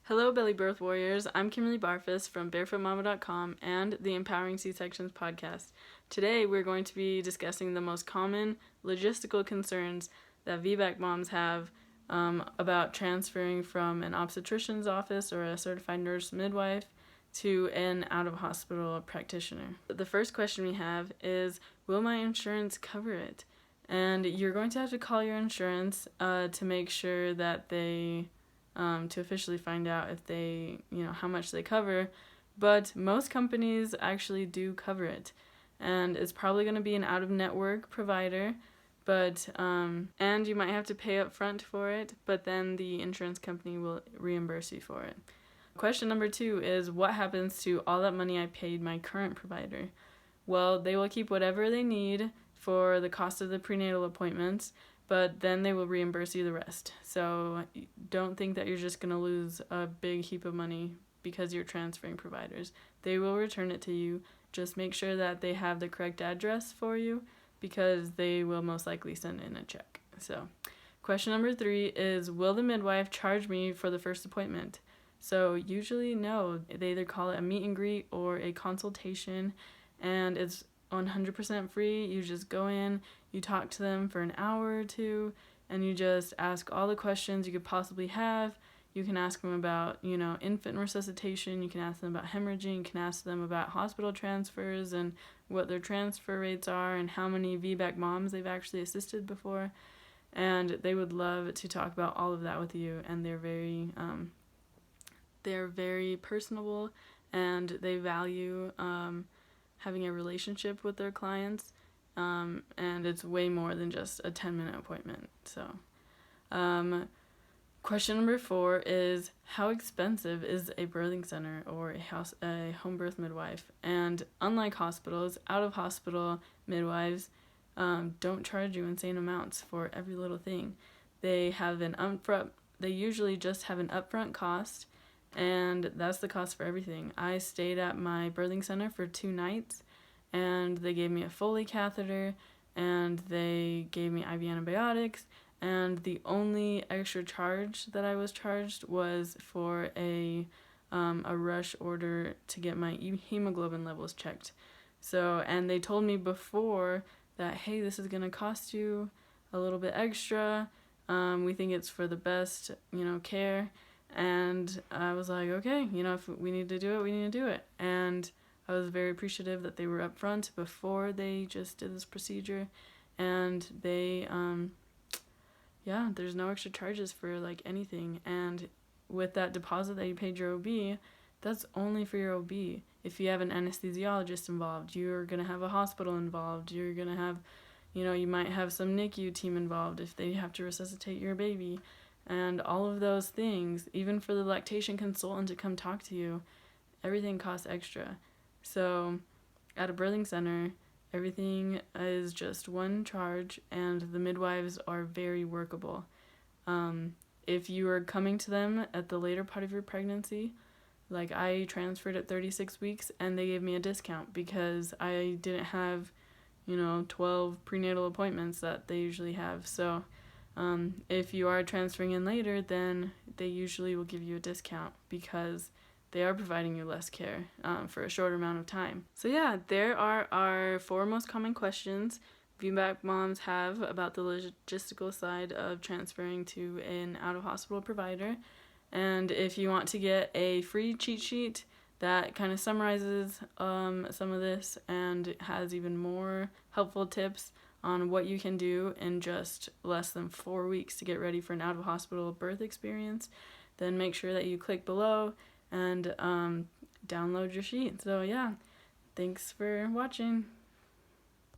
Hello, Belly Birth Warriors. I'm Kimberly Barfus from BarefootMama.com and the Empowering C-Sections podcast. Today, we're going to be discussing the most common logistical concerns that VBAC moms have about transferring from an obstetrician's office or a certified nurse midwife to an out-of-hospital practitioner. The first question we have is, will my insurance cover it? And you're going to have to call your insurance to make sure that they to officially find out if they, how much they cover, but most companies actually do cover it, and it's probably going to be an out-of-network provider, but and you might have to pay up front for it, but then the insurance company will reimburse you for it. Question number 2 is, what happens to all that money I paid my current provider? Well, they will keep whatever they need for the cost of the prenatal appointments, but then they will reimburse you the rest. So don't think that you're just going to lose a big heap of money because you're transferring providers. They will return it to you. Just make sure that they have the correct address for you, because they will most likely send in a check. So question number 3 is, will the midwife charge me for the first appointment? So usually no. They either call it a meet and greet or a consultation, and it's 100% free. You just go in, you talk to them for an hour or two, and you just ask all the questions you could possibly have. You can ask them about, infant resuscitation, you can ask them about hemorrhaging, you can ask them about hospital transfers and what their transfer rates are and how many VBAC moms they've actually assisted before. And they would love to talk about all of that with you, and they're very personable, and they value having a relationship with their clients, and it's way more than just a 10-minute appointment. So question number 4 is, how expensive is a birthing center or a home birth midwife? And unlike hospitals, out-of-hospital midwives don't charge you insane amounts for every little thing. They usually just have an upfront cost, and that's the cost for everything. I stayed at my birthing center for 2 nights, and they gave me a Foley catheter, and they gave me IV antibiotics, and the only extra charge that I was charged was for a rush order to get my hemoglobin levels checked. So, and they told me before that, hey, this is going to cost you a little bit extra. We think it's for the best, care. And I was like, okay, if we need to do it, we need to do it. And I was very appreciative that they were upfront before they just did this procedure. And they, there's no extra charges for anything. And with that deposit that you paid your OB, that's only for your OB. If you have an anesthesiologist involved, you're going to have a hospital involved, you're going to have, you might have some NICU team involved if they have to resuscitate your baby. And all of those things, even for the lactation consultant to come talk to you, everything costs extra. So at a birthing center, everything is just one charge, and the midwives are very workable. If you are coming to them at the later part of your pregnancy, like I transferred at 36 weeks, and they gave me a discount because I didn't have, 12 prenatal appointments that they usually have. So if you are transferring in later, then they usually will give you a discount because they are providing you less care for a shorter amount of time. So yeah, there are our 4 most common questions VBAC moms have about the logistical side of transferring to an out-of-hospital provider. And if you want to get a free cheat sheet that kind of summarizes some of this and has even more helpful tips on what you can do in just less than 4 weeks to get ready for an out-of-hospital birth experience, then make sure that you click below and download your sheet. So yeah, thanks for watching.